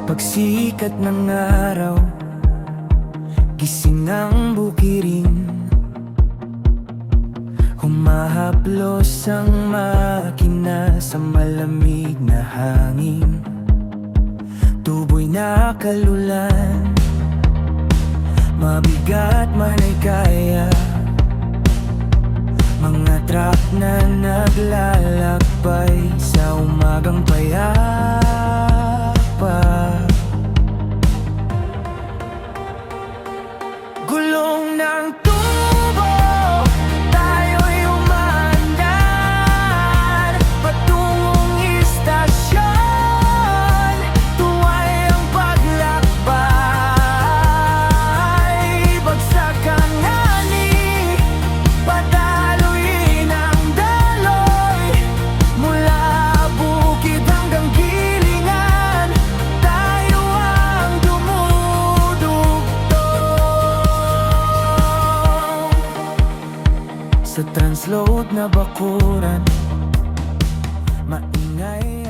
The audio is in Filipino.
Pagsikat ng araw, gising ang bukirin, humahaplos ang makina sa malamig na hangin. Tuboy na kalulan, mabigat man ay kaya. Mga truck na naglalakbay sa umagang payapa. Gulong ng tubo, tayo'y umaandar patungong istasyon. Tuway ang paglakbay, bagsak ang ani, padaluin ang daloy. Mula bukid hanggang gilingan, tayo ang dumudugtong. Sa transload na bakuran, maingay